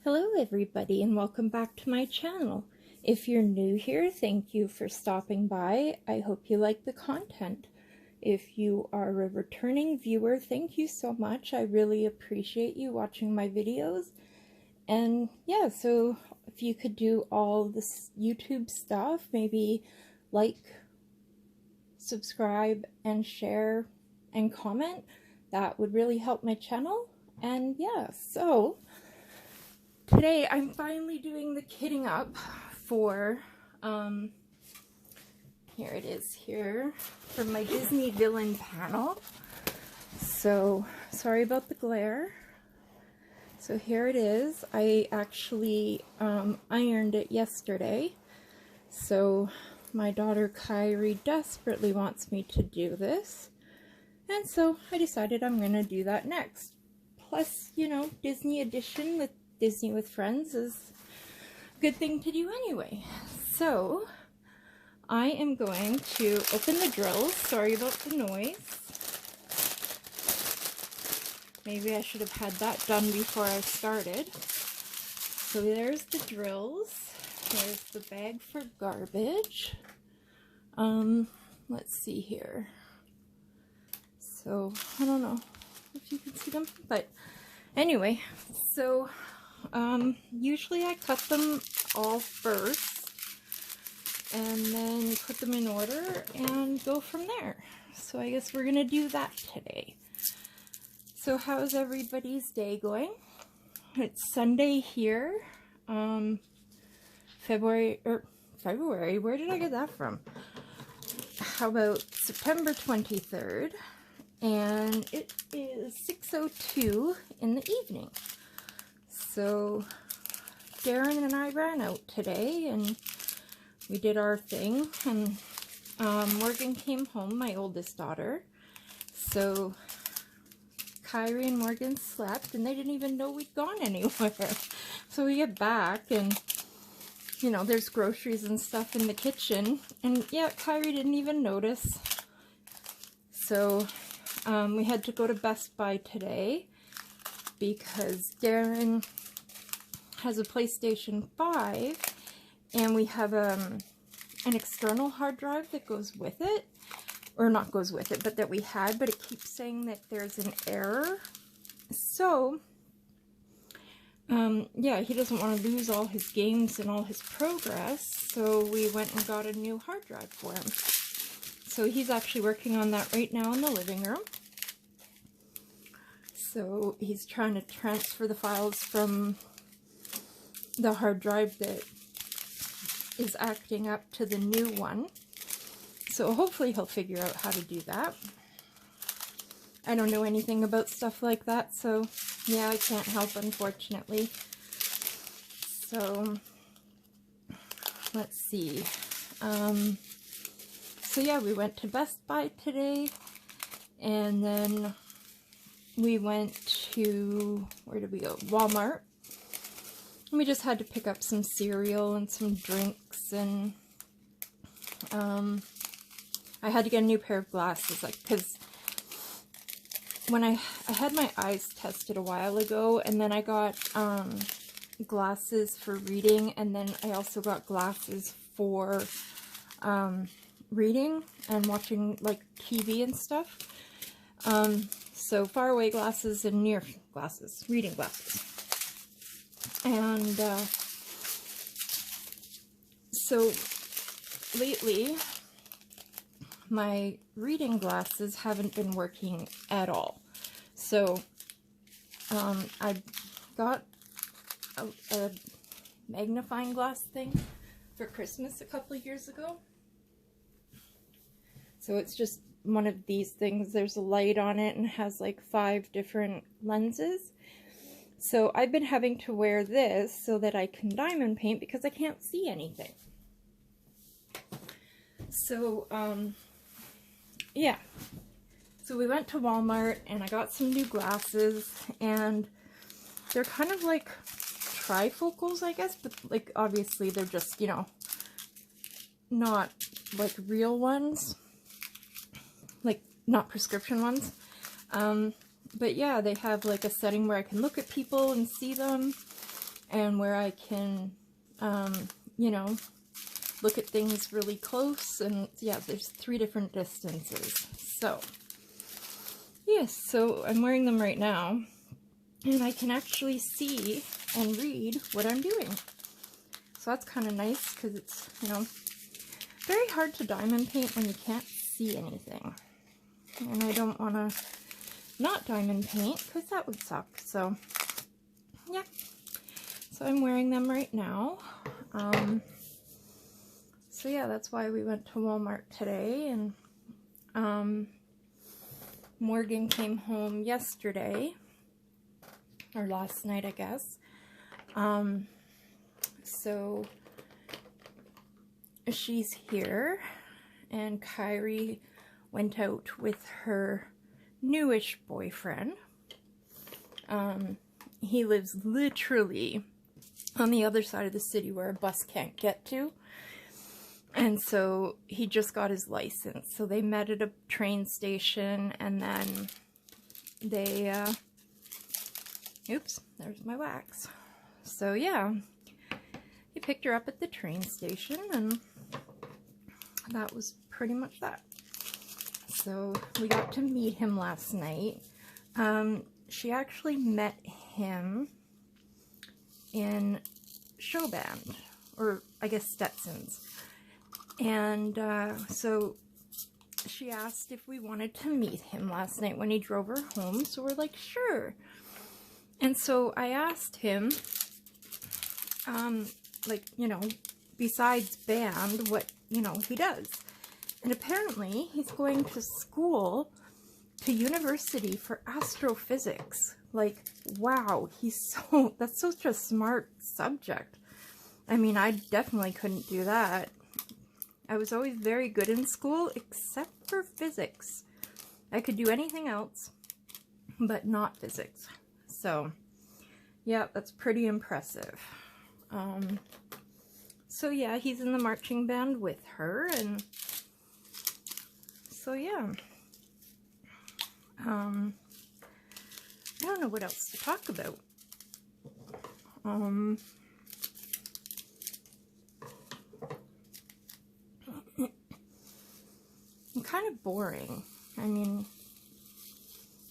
Hello everybody and welcome back to my channel. If you're new here, thank you for stopping by. I hope you like the content. If you are a returning viewer, thank you so much. I really appreciate you watching my videos. And yeah, so if you could do all this YouTube stuff, maybe like, subscribe, and share, and comment, that would really help my channel. And yeah, so today I'm finally doing the kitting up for, here it is here, for my Disney villain panel. So, sorry about the glare. So here it is. I actually ironed it yesterday. So my daughter Kyrie desperately wants me to do this. And so I decided I'm going to do that next. Plus, you know, Disney edition with Disney with Friends is a good thing to do anyway. So I am going to open the drills. Sorry about the noise. Maybe I should have had that done before I started. So there's the drills. There's the bag for garbage. Let's see here. So I don't know if you can see them, but anyway, so usually I cut them all first and then put them in order and go from there. So I guess we're gonna do that today. So how's everybody's day going? It's Sunday here, February, where did I get that from? How about September 23rd? And it is 6:02 in the evening. So Darren and I ran out today and we did our thing, and Morgan came home, my oldest daughter. So Kyrie and Morgan slept and they didn't even know we'd gone anywhere. So we get back and, you know, there's groceries and stuff in the kitchen, and yeah, Kyrie didn't even notice. So we had to go to Best Buy today because Darren has a PlayStation 5 and we have an external hard drive that goes with it, or not goes with it, but that we had, but it keeps saying that there's an error. So yeah, he doesn't want to lose all his games and all his progress, so we went and got a new hard drive for him. So he's actually working on that right now in the living room. So he's trying to transfer the files from the hard drive that is acting up to the new one. So hopefully he'll figure out how to do that. I don't know anything about stuff like that, so yeah, I can't help, unfortunately. So let's see. So yeah, we went to Best Buy today, and then we went to, where did we go? Walmart. And we just had to pick up some cereal and some drinks, and I had to get a new pair of glasses, like, because when I had my eyes tested a while ago, and then I got glasses for reading, and then I also got glasses for reading and watching, like, TV and stuff. So faraway glasses and near glasses, reading glasses. And so lately my reading glasses haven't been working at all. So I got a magnifying glass thing for Christmas a couple of years ago. So it's just one of these things. There's a light on it and has like 5 different lenses. So I've been having to wear this so that I can diamond paint because I can't see anything. So yeah, so we went to Walmart and I got some new glasses, and they're kind of like trifocals, I guess, but like obviously they're just, you know, not like real ones, like not prescription ones. But yeah, they have like a setting where I can look at people and see them, and where I can, you know, look at things really close. And yeah, there's 3 different distances. So yes, so I'm wearing them right now, and I can actually see and read what I'm doing. So that's kind of nice, because it's, you know, very hard to diamond paint when you can't see anything. And I don't want to not diamond paint, because that would suck. So yeah, so I'm wearing them right now. So yeah, that's why we went to Walmart today. And Morgan came home yesterday, or last night, I guess. So she's here, and Kyrie went out with her newish boyfriend. He lives literally on the other side of the city where a bus can't get to. And so he just got his license. So they met at a train station, and then they, oops, there's my wax. So yeah, he picked her up at the train station, and that was pretty much that. So we got to meet him last night. She actually met him in show band, or I guess Stetson's. And so she asked if we wanted to meet him last night when he drove her home. So we're like, sure. And so I asked him, like, you know, besides band, what, you know, he does. And apparently he's going to school, to university for astrophysics. Like, wow, that's such a smart subject. I mean, I definitely couldn't do that. I was always very good in school, except for physics. I could do anything else, but not physics. So, yeah, that's pretty impressive. So yeah, he's in the marching band with her, and so yeah. I don't know what else to talk about. I'm kind of boring. I mean,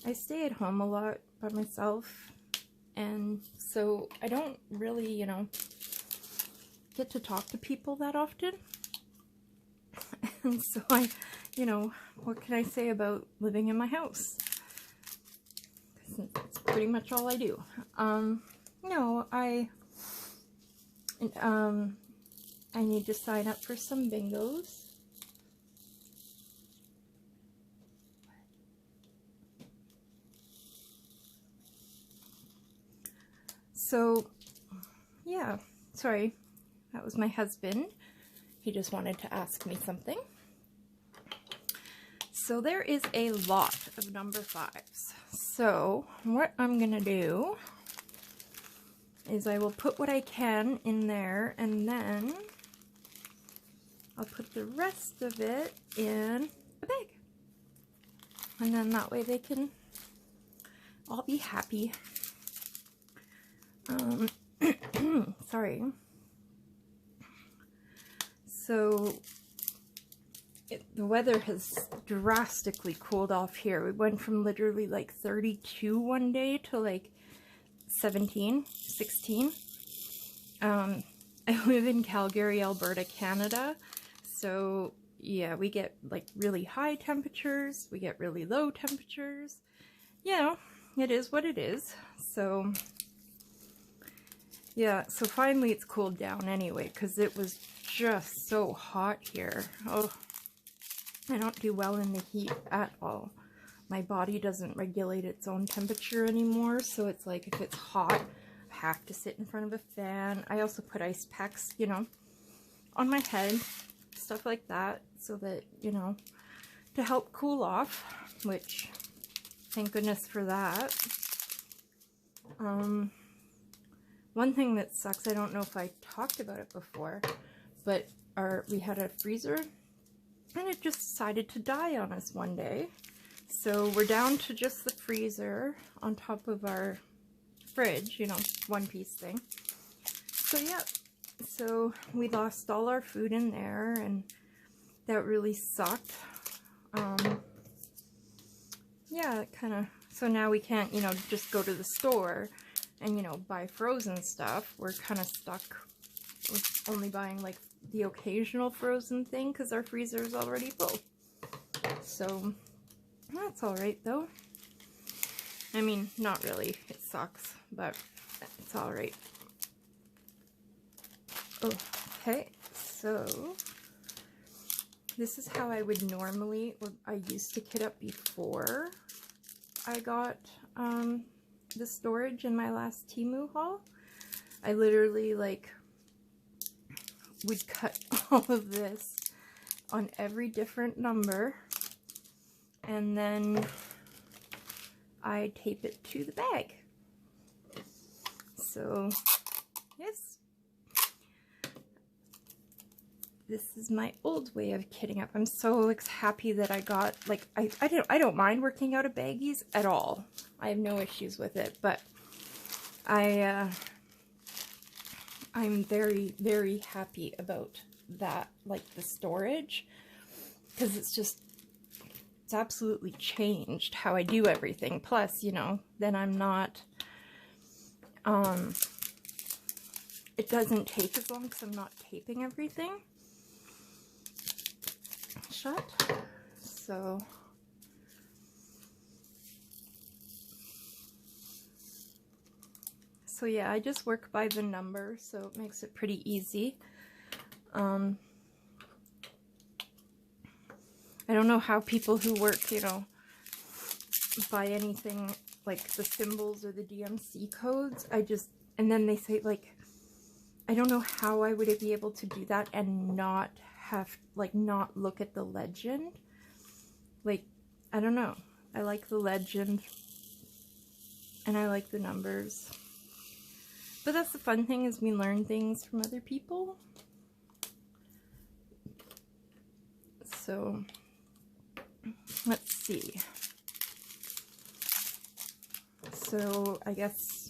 I stay at home a lot by myself, and so I don't really, you know, get to talk to people that often. And so you know, what can I say about living in my house? That's pretty much all I do. No, I need to sign up for some bingos. So, yeah, sorry, that was my husband. He just wanted to ask me something. So there is a lot of number 5s. So what I'm going to do is I will put what I can in there, and then I'll put the rest of it in a bag. And then that way they can all be happy. Sorry. So the weather has drastically cooled off here. We went from literally like 32 one day to like 17, 16. I live in Calgary, Alberta, Canada. So yeah, we get like really high temperatures. We get really low temperatures. You know, it is what it is. So yeah, so finally it's cooled down anyway, because it was just so hot here. Oh, I don't do well in the heat at all. My body doesn't regulate its own temperature anymore, so it's like if it's hot, I have to sit in front of a fan. I also put ice packs, you know, on my head, stuff like that, so that, you know, to help cool off, which, thank goodness for that. One thing that sucks, I don't know if I talked about it before, but we had a freezer, and it just decided to die on us one day. So we're down to just the freezer on top of our fridge, you know, one-piece thing. So yeah, so we lost all our food in there, and that really sucked. Yeah, it kind of, so now we can't, you know, just go to the store and, you know, buy frozen stuff. We're kind of stuck with only buying like the occasional frozen thing because our freezer is already full. So that's all right though. I mean, not really, it sucks, but it's all right. Okay, so this is how I would normally, or I used to kit up before I got the storage in my last Temu haul. I literally like would cut all of this on every different number, and then I tape it to the bag. So yes, this is my old way of kitting up. I'm so happy that I got, like, I don't mind working out of baggies at all. I have no issues with it, but I'm very, very happy about that, like the storage, because it's absolutely changed how I do everything. Plus, you know, then I'm not, it doesn't take as long because I'm not taping everything shut. So yeah, I just work by the number, so it makes it pretty easy. I don't know how people who work, you know, by anything like the symbols or the DMC codes, and then they say, like, I don't know how I would be able to do that and not have, like, not look at the legend. Like, I don't know. I like the legend and I like the numbers. But that's the fun thing, is we learn things from other people. So, let's see. So, I guess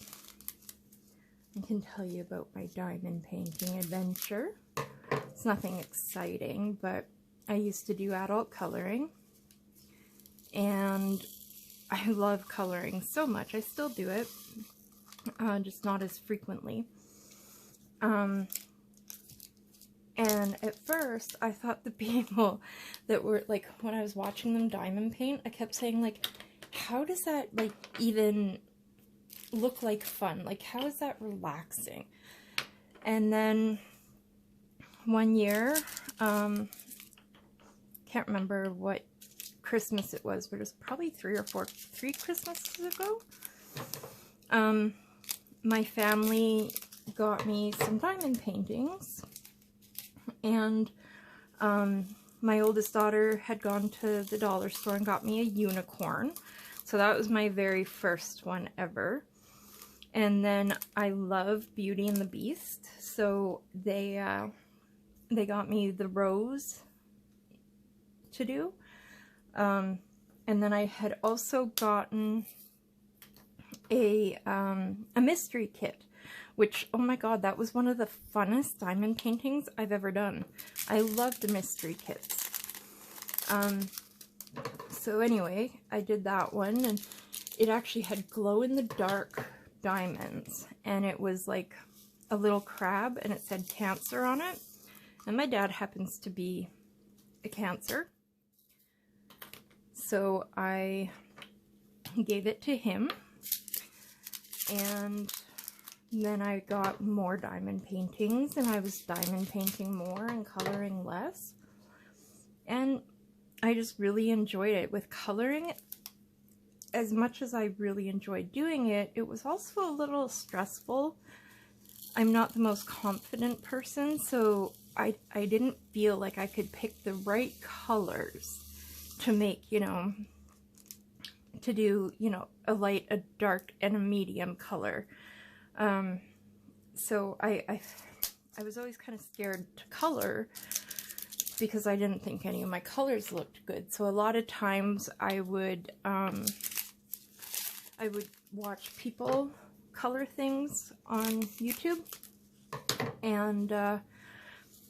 I can tell you about my diamond painting adventure. It's nothing exciting, but I used to do adult coloring, and I love coloring so much. I still do it, just not as frequently. And at first, I thought the people that were, like, when I was watching them diamond paint, I kept saying, like, how does that, like, even look like fun? Like, how is that relaxing? And then one year, can't remember what Christmas it was, but it was probably three Christmases ago. My family got me some diamond paintings, and my oldest daughter had gone to the dollar store and got me a unicorn. So that was my very first one ever. And then I love Beauty and the Beast, so they got me the rose to do. And then I had also gotten a mystery kit, which, oh my god, that was one of the funnest diamond paintings I've ever done. I love the mystery kits. So anyway, I did that one, and it actually had glow-in-the-dark diamonds, and it was like a little crab, and it said Cancer on it, and my dad happens to be a Cancer, so I gave it to him. And then I got more diamond paintings, and I was diamond painting more and coloring less, and I just really enjoyed it. With coloring, as much as I really enjoyed doing it, it was also a little stressful. I'm not the most confident person, so I didn't feel like I could pick the right colors to make, you know, to do, you know, a light, a dark, and a medium color. So I was always kind of scared to color because I didn't think any of my colors looked good. So a lot of times I would watch people color things on YouTube, and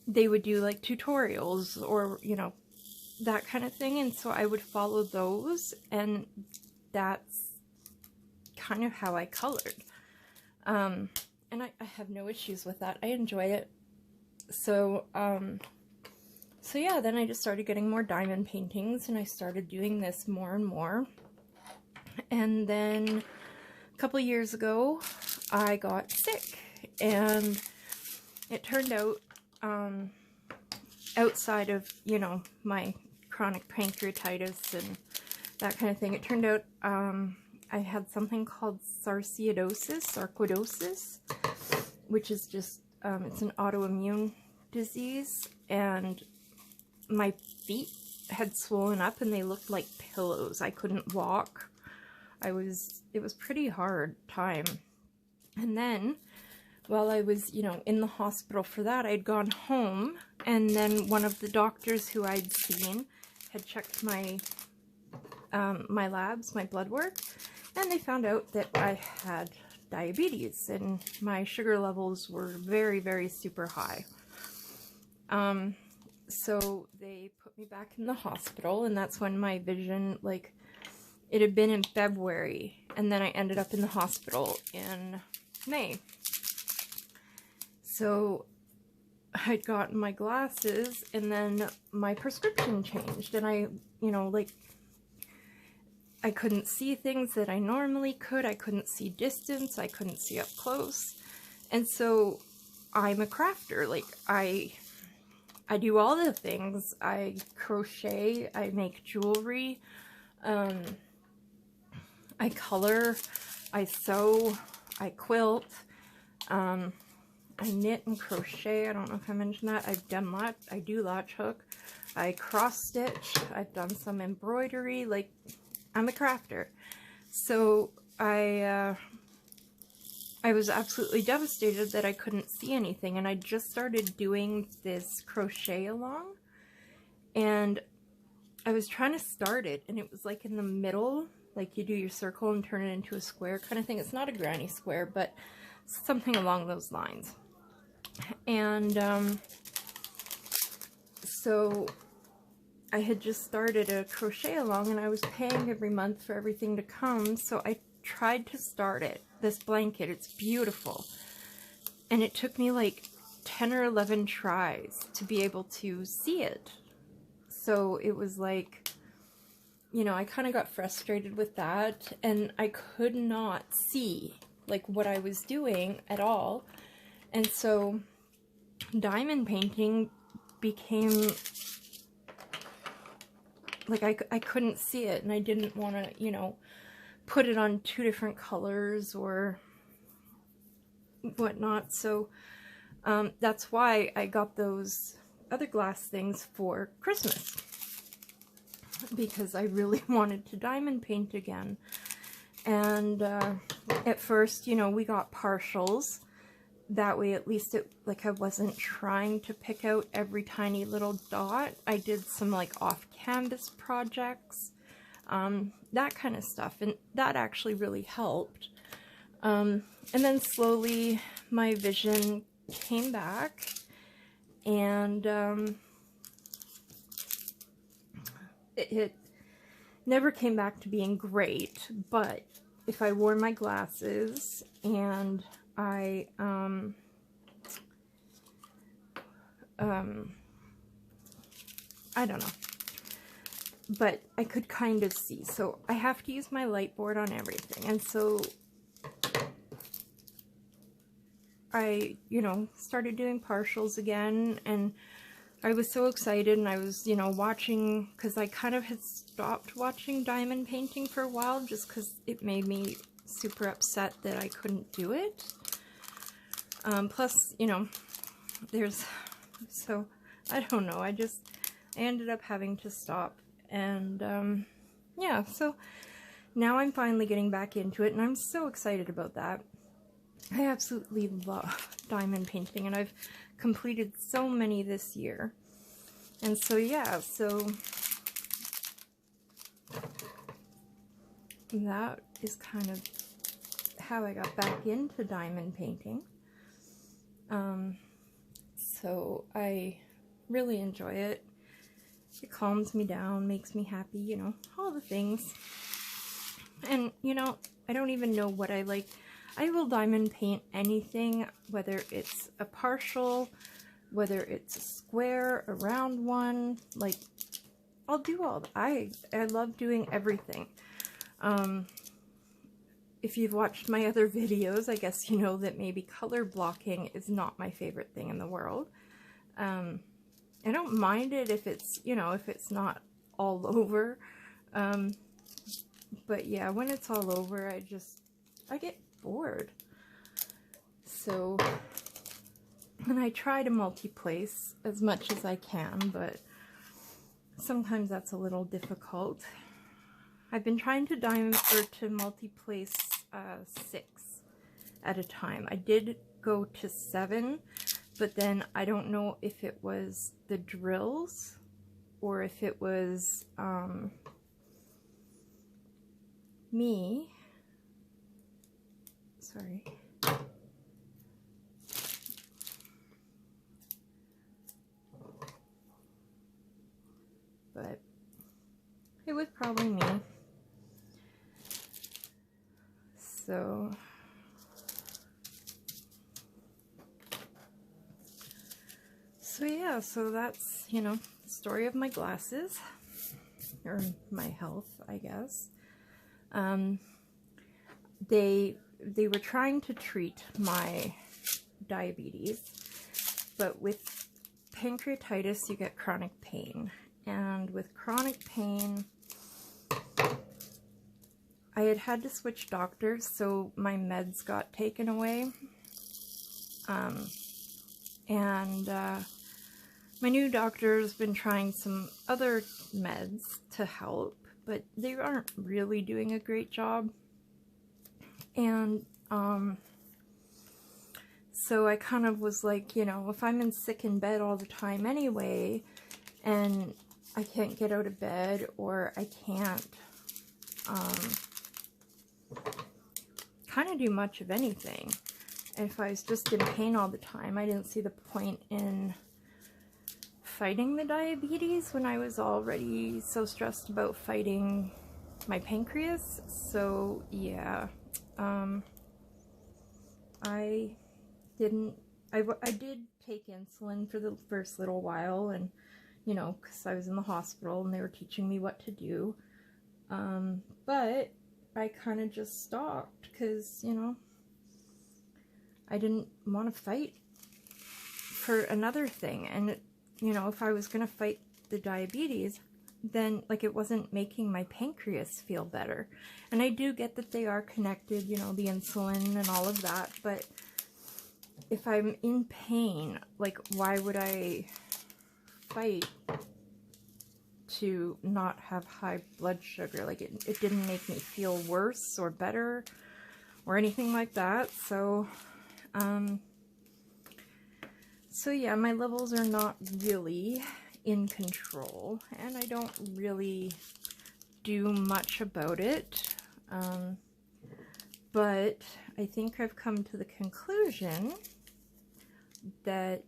they would do like tutorials or, you know, that kind of thing. And so I would follow those, and that's kind of how I colored. And I have no issues with that. I enjoy it. So, so yeah, then I just started getting more diamond paintings, and I started doing this more and more. And then a couple of years ago, I got sick, and it turned out, outside of, you know, my chronic pancreatitis and that kind of thing, it turned out I had something called sarcoidosis, which is just, it's an autoimmune disease, and my feet had swollen up and they looked like pillows. I couldn't walk. It was pretty hard time. And then while I was, you know, in the hospital for that, I'd gone home, and then one of the doctors who I'd seen had checked my my labs, my blood work, and they found out that I had diabetes, and my sugar levels were very, very super high. So they put me back in the hospital, and that's when my vision, like, it had been in February, and then I ended up in the hospital in May. So I'd gotten my glasses, and then my prescription changed, and I, you know, like, I couldn't see things that I normally could. I couldn't see distance. I couldn't see up close. And so I'm a crafter. Like, I do all the things. I crochet, I make jewelry, I color, I sew, I quilt, I knit and crochet. I don't know if I mentioned that. I've done that. I do latch hook. I cross stitch. I've done some embroidery. Like, I'm a crafter. So I was absolutely devastated that I couldn't see anything, and I just started doing this crochet along, and I was trying to start it, and it was like in the middle, like you do your circle and turn it into a square kind of thing. It's not a granny square, but something along those lines. And so I had just started a crochet along, and I was paying every month for everything to come, so I tried to start it. This blanket, it's beautiful. And it took me like 10 or 11 tries to be able to see it. So it was like, you know, I kind of got frustrated with that, and I could not see like what I was doing at all. And so diamond painting became like, I couldn't see it, and I didn't want to, you know, put it on 2 different colors or whatnot. So that's why I got those other glass things for Christmas, because I really wanted to diamond paint again. And at first, you know, we got partials. That way, at least it, like, I wasn't trying to pick out every tiny little dot. I did some like off-canvas projects, that kind of stuff, and that actually really helped. And then slowly my vision came back, and it never came back to being great, but if I wore my glasses and I I don't know, but I could kind of see. So I have to use my light board on everything, and so I, you know, started doing partials again, and I was so excited, and I was, you know, watching, because I kind of had stopped watching diamond painting for a while, just because it made me super upset that I couldn't do it. Plus, you know, so, I don't know, I ended up having to stop, and, yeah, so now I'm finally getting back into it, and I'm so excited about that. I absolutely love diamond painting, and I've completed so many this year. And so, yeah, so that is kind of how I got back into diamond painting. So I really enjoy it. It calms me down, makes me happy, you know, all the things. And, you know, I don't even know what I like. I will diamond paint anything, whether it's a partial, whether it's a square, a round one, like, I'll do all that. I love doing everything. If you've watched my other videos, I guess you know that maybe color blocking is not my favorite thing in the world. I don't mind it if it's, you know, if it's not all over. But yeah, when it's all over, I get bored. So, and I try to multi-place as much as I can, but sometimes that's a little difficult. I've been trying to to multi-place 6 at a time. I did go to 7, but then I don't know if it was the drills or if it was me. Sorry. But it was probably me. So yeah, so that's, you know, the story of my glasses, or my health, I guess. They were trying to treat my diabetes, but with pancreatitis you get chronic pain, and with chronic pain I had to switch doctors, so my meds got taken away. My new doctor's been trying some other meds to help, but they aren't really doing a great job. And so I kind of was like, you know, if I'm sick in bed all the time anyway, and I can't get out of bed, or I can't kind of do much of anything, and if I was just in pain all the time, I didn't see the point in fighting the diabetes when I was already so stressed about fighting my pancreas. So yeah, I did take insulin for the first little while, and you know, because I was in the hospital and they were teaching me what to do, but I kind of just stopped because, you know, I didn't want to fight for another thing. And you know, if I was going to fight the diabetes, then, like, it wasn't making my pancreas feel better. And I do get that they are connected, you know, the insulin and all of that, but if I'm in pain, like, why would I fight to not have high blood sugar? Like, it didn't make me feel worse or better or anything like that. So, so yeah, my levels are not really in control, and I don't really do much about it. But I think I've come to the conclusion that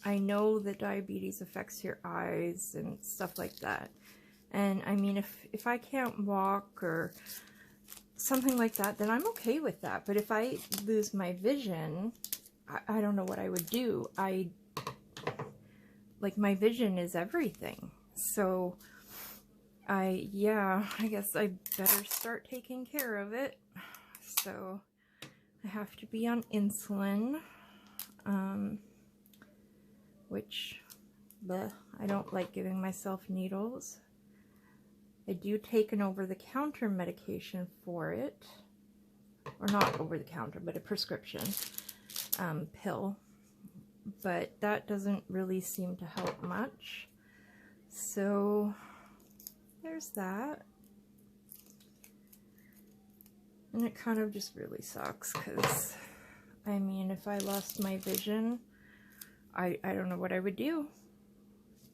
I know that diabetes affects your eyes and stuff like that. And I mean, if I can't walk or something like that, then I'm okay with that. But if I lose my vision, I don't know what I would do. Like, my vision is everything. So I guess I better start taking care of it. So I have to be on insulin, which, bleh, I don't like giving myself needles. I do take an over-the-counter medication for it, or not over-the-counter, but a prescription pill, but that doesn't really seem to help much. So there's that. And it kind of just really sucks, because I mean, if I lost my vision, I don't know what I would do.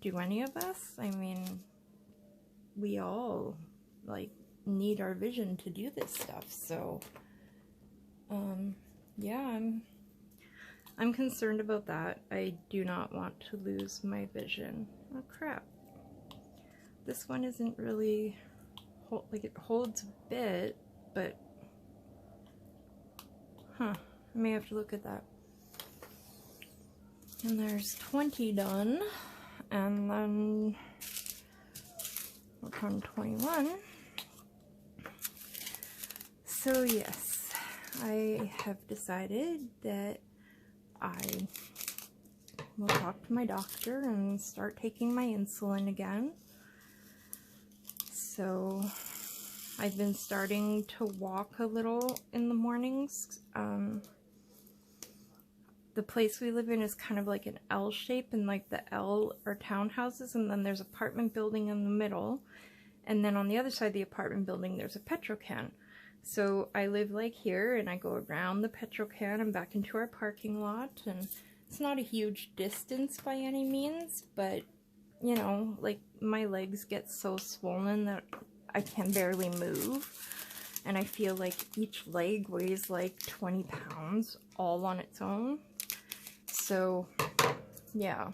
Do any of us? I mean, we all, like, need our vision to do this stuff. So yeah, I'm concerned about that. I do not want to lose my vision. Oh crap. This one isn't really, like it holds a bit, but, I may have to look at that. And there's 20 done, and then work on 21. So yes, I have decided that I will talk to my doctor and start taking my insulin again. So I've been starting to walk a little in the mornings. The place we live in is kind of like an L shape, and like the L are townhouses, and then there's apartment building in the middle, and then on the other side of the apartment building there's a Petrocan. So I live like here, and I go around the Petrocan and back into our parking lot, and it's not a huge distance by any means, but you know, like my legs get so swollen that I can barely move, and I feel like each leg weighs like 20 pounds all on its own. So yeah,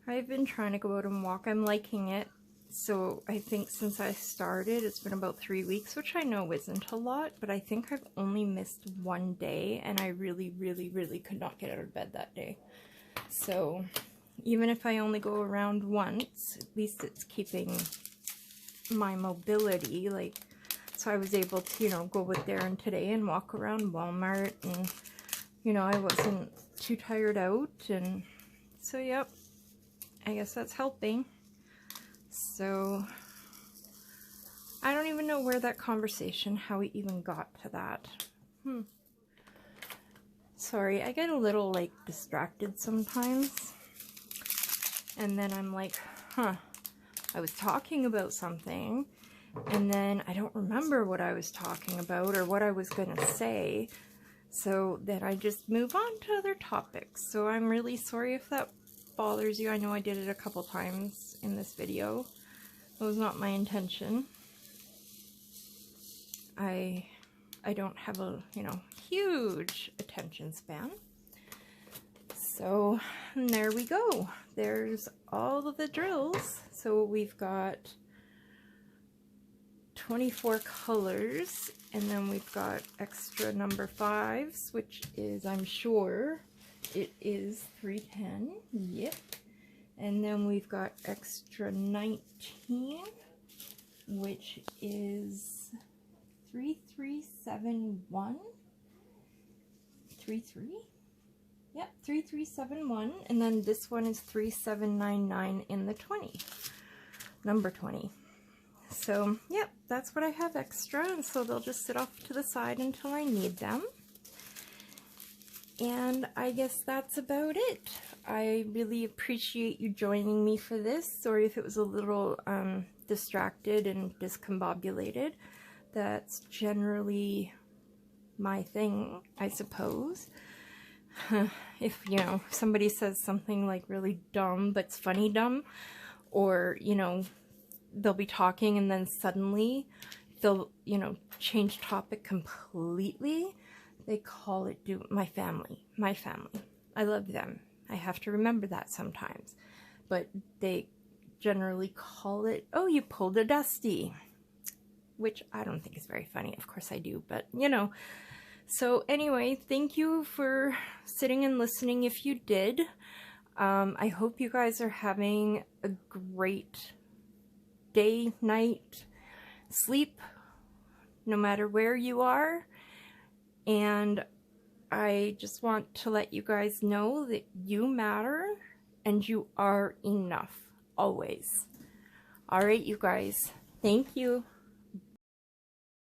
I've been trying to go out and walk. I'm liking it. So I think since I started, it's been about 3 weeks, which I know isn't a lot, but I think I've only missed one day, and I really, really, really could not get out of bed that day. So even if I only go around once, at least it's keeping my mobility, like, so I was able to, you know, go with Darren today and walk around Walmart, and, you know, I wasn't too tired out, and so, yep, I guess that's helping. So, I don't even know where that conversation, how we even got to that. Sorry, I get a little, like, distracted sometimes. And then I'm like, I was talking about something, and then I don't remember what I was talking about or what I was going to say. So then I just move on to other topics. So I'm really sorry if that bothers you. I know I did it a couple times in this video. It was not my intention. I don't have a, you know, huge attention span. So there we go. There's all of the drills. So we've got 24 colors, and then we've got extra number 5s, which is, I'm sure it is 310. Yep. And then we've got extra 19, which is 3371. 33? Yep, 3371. And then this one is 3799 in the 20. Number 20. So, yep, that's what I have extra, and so they'll just sit off to the side until I need them. And I guess that's about it. I really appreciate you joining me for this. Sorry if it was a little distracted and discombobulated. That's generally my thing, I suppose. If, you know, somebody says something like really dumb, but it's funny dumb, or, you know, they'll be talking and then suddenly they'll, you know, change topic completely. They call it my family. I love them. I have to remember that sometimes. But they generally call it, oh, you pulled a Dusty. Which I don't think is very funny. Of course I do, but, you know. So anyway, thank you for sitting and listening if you did. I hope you guys are having a great day, night, sleep, no matter where you are. And I just want to let you guys know that you matter and you are enough, always. All right, you guys. Thank you.